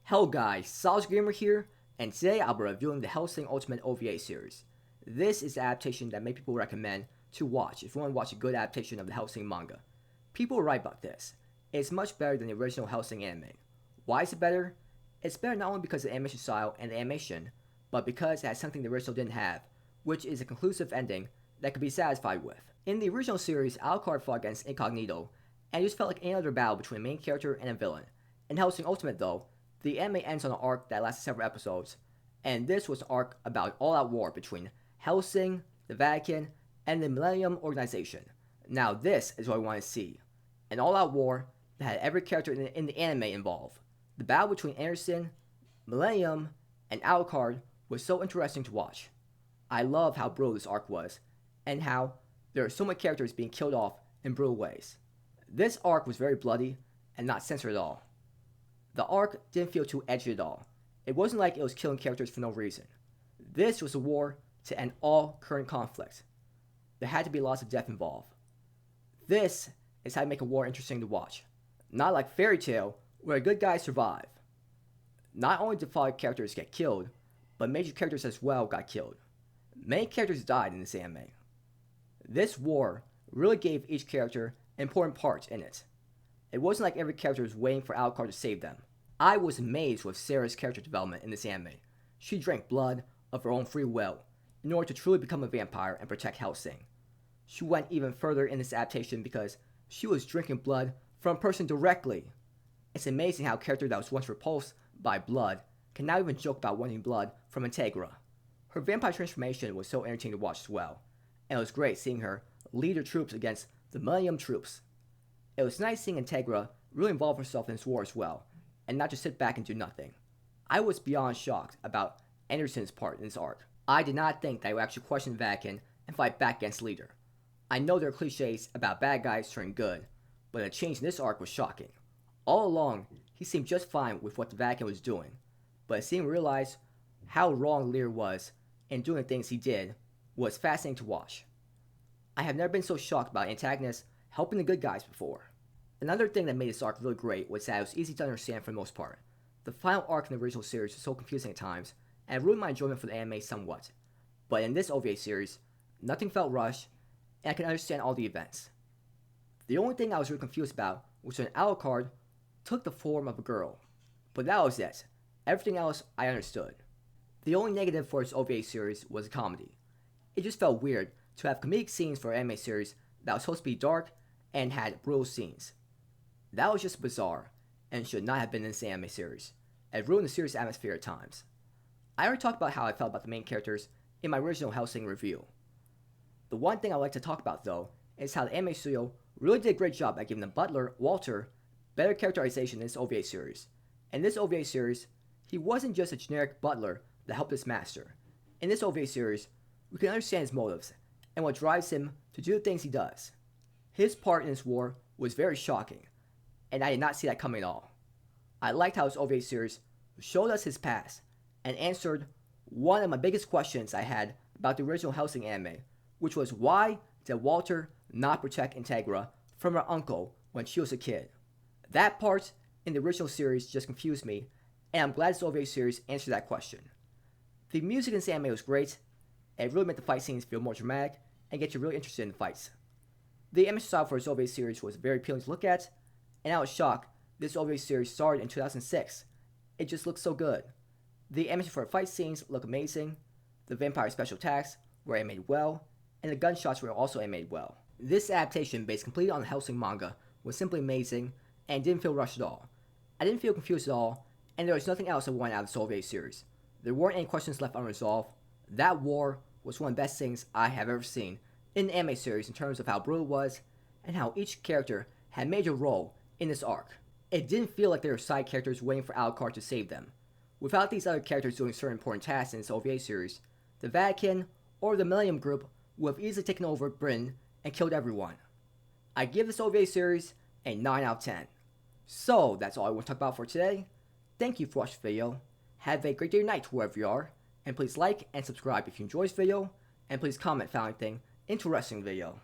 Hello guys, Solid Gamer here, and today I'll be reviewing the Hellsing Ultimate OVA series. This is the adaptation that many people recommend to watch if you want to watch a good adaptation of the Hellsing manga. People write about this. It's much better than the original Hellsing anime. Why is it better? It's better not only because of the animation style and the animation, but because it has something the original didn't have, which is a conclusive ending that could be satisfied with. In the original series, Alucard fought against Incognito, and it just felt like any other battle between a main character and a villain. In Hellsing Ultimate though, the anime ends on an arc that lasted several episodes, and this was an arc about all-out war between Hellsing, the Vatican, and the Millennium Organization. Now this is what I want to see. An all-out war that had every character in the anime involved. The battle between Anderson, Millennium, and Alucard was so interesting to watch. I love how brutal this arc was, and how there are so many characters being killed off in brutal ways. This arc was very bloody and not censored at all. The arc didn't feel too edgy at all. It wasn't like it was killing characters for no reason. This was a war to end all current conflict. There had to be lots of death involved. This is how to make a war interesting to watch. Not like Fairy Tail, where good guys survive. Not only did flawed characters get killed, but major characters as well got killed. Many characters died in this anime. This war really gave each character important parts in it. It wasn't like every character was waiting for Alucard to save them. I was amazed with Sarah's character development in this anime. She drank blood of her own free will in order to truly become a vampire and protect Hellsing. She went even further in this adaptation because she was drinking blood from a person directly. It's amazing how a character that was once repulsed by blood can now even joke about wanting blood from Integra. Her vampire transformation was so entertaining to watch as well, and it was great seeing her lead her troops against the Millennium troops. It was nice seeing Integra really involve herself in this war as well, and not just sit back and do nothing. I was beyond shocked about Anderson's part in this arc. I did not think that he would actually question the Vatican and fight back against the leader. I know there are cliches about bad guys turning good, but a change in this arc was shocking. All along, he seemed just fine with what the Vatican was doing, but seeing him realize how wrong the leader was in doing the things he did was fascinating to watch. I have never been so shocked about antagonists helping the good guys before. Another thing that made this arc really great was that it was easy to understand for the most part. The final arc in the original series was so confusing at times, and it ruined my enjoyment for the anime somewhat. But in this OVA series, nothing felt rushed, and I could understand all the events. The only thing I was really confused about was when Alucard took the form of a girl. But that was it. Everything else I understood. The only negative for this OVA series was the comedy. It just felt weird to have comedic scenes for an anime series that was supposed to be dark and had brutal scenes. That was just bizarre, and should not have been in this anime series. It ruined the series' atmosphere at times. I already talked about how I felt about the main characters in my original Hellsing review. The one thing I'd like to talk about though, is how the anime studio really did a great job at giving the butler, Walter, better characterization in this OVA series. In this OVA series, he wasn't just a generic butler that helped his master. In this OVA series, we can understand his motives, and what drives him to do the things he does. His part in this war was very shocking, and I did not see that coming at all. I liked how this OVA series showed us his past, and answered one of my biggest questions I had about the original Hellsing anime, which was why did Walter not protect Integra from her uncle when she was a kid? That part in the original series just confused me, and I'm glad this OVA series answered that question. The music in this anime was great, and it really made the fight scenes feel more dramatic and get you really interested in the fights. The animation style for this OVA series was very appealing to look at, and I was shocked this OVA series started in 2006. It just looked so good. The animation for the fight scenes looked amazing, the vampire special attacks were animated well, and the gunshots were also animated well. This adaptation, based completely on the Hellsing manga, was simply amazing and didn't feel rushed at all. I didn't feel confused at all, and there was nothing else I wanted out of this OVA series. There weren't any questions left unresolved. That war was one of the best things I have ever seen in the anime series in terms of how brutal it was, and how each character had a major role in this arc. It didn't feel like there were side characters waiting for Alucard to save them. Without these other characters doing certain important tasks in this OVA series, the Vatican or the Millennium Group would have easily taken over Britain and killed everyone. I give this OVA series a 9 out of 10. So that's all I want to talk about for today. Thank you for watching the video. Have a great day or night wherever you are, and please like and subscribe if you enjoyed this video, and please comment if you found anything interesting in the video.